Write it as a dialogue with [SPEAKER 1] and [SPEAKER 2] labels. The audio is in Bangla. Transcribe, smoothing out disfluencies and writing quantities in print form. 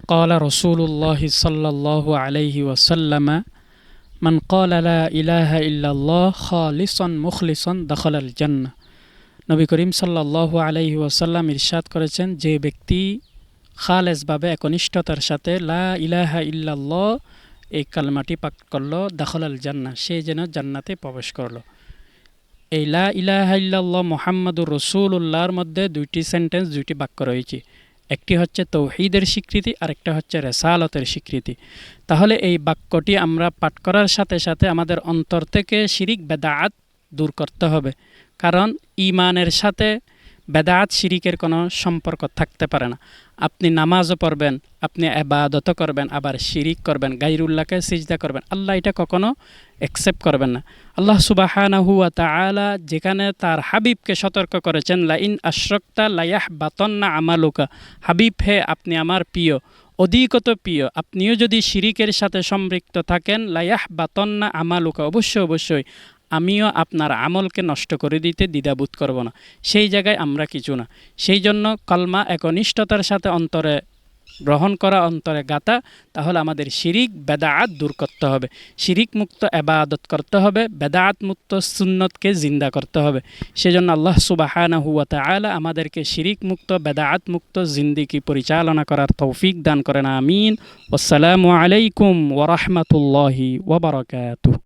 [SPEAKER 1] قال رسول الله صلى الله عليه وسلم من قال لا إله إلا الله خالصا مخلصا دخل الجنة নবী করিম সাল্লাল্লাহু আলাইহি ওয়াসাল্লাম ইরশাদ করেছেন, যে ব্যক্তি খালেসভাবে একনিষ্ঠতার সাথে লা ইলাহা ইল্লাল্লাহ এই কালমাটি পাঠ করলো, দাখলাল জান্নাহ, সে যেন জান্নাতে প্রবেশ করলো। এই লা ইলাহা ইল্লাল্লাহ মুহাম্মাদুর রাসূলুল্লাহর মধ্যে দুইটি সেন্টেন্স, দুইটি বাক্য রয়েছে। একটি হচ্ছে তৌহিদের স্বীকৃতি, আরেকটা হচ্ছে রেসালতের স্বীকৃতি। তাহলে এই বাক্যটি আমরা পাঠ করার সাথে সাথে আমাদের অন্তর থেকে শিরিক বেদাত দূর করতে হবে, কারণ ঈমানের সাথে বেদাত শিরিকের কোনো সম্পর্ক থাকতে পারে না। আপনি নামাজও পড়বেন, আপনি ইবাদতও করবেন, আবার শিরিক করবেন, গায়রুল্লাহকে সিজদা করবেন, আল্লাহ এটা কখনো অ্যাকসেপ্ট করবেন না। আল্লাহ সুবহানাহু ওয়া তাআলা যেখানে তার হাবিবকে সতর্ক করেছেন, লা ইন আশরাকতা লায়াহবাতান্না আমালুকা, হাবিব হে আপনি আমার প্রিয়, অধিকত প্রিয়, আপনিও যদি শিরিকের সাথে সম্পৃক্ত থাকেন, লায়াহবাতান্না আমালুকা, অবশ্যই আমিও আপনার আমলকে নষ্ট করে দিতে দ্বিধাবোধ করব না। সেই জায়গায় আমরা কিছু না। সেই জন্য কলমা একনিষ্ঠতার সাথে অন্তরে গ্রহণ করা, অন্তরে গাঁথা, তাহলে আমাদের শিরিক বেদাত দূর করতে হবে, শিরিক মুক্ত ইবাদত করতে হবে, বেদাত মুক্ত সুন্নতকে জিন্দা করতে হবে। সেজন্য আল্লাহ সুবহানাহু ওয়া তাআলা আমাদেরকে শিরিক মুক্ত বেদাত মুক্ত জিন্দেগি পরিচালনা করার তৌফিক দান করেন। আমিন। আসসালামু আলাইকুম ওয়া রাহমাতুল্লাহি ওয়া বারাকাতুহু।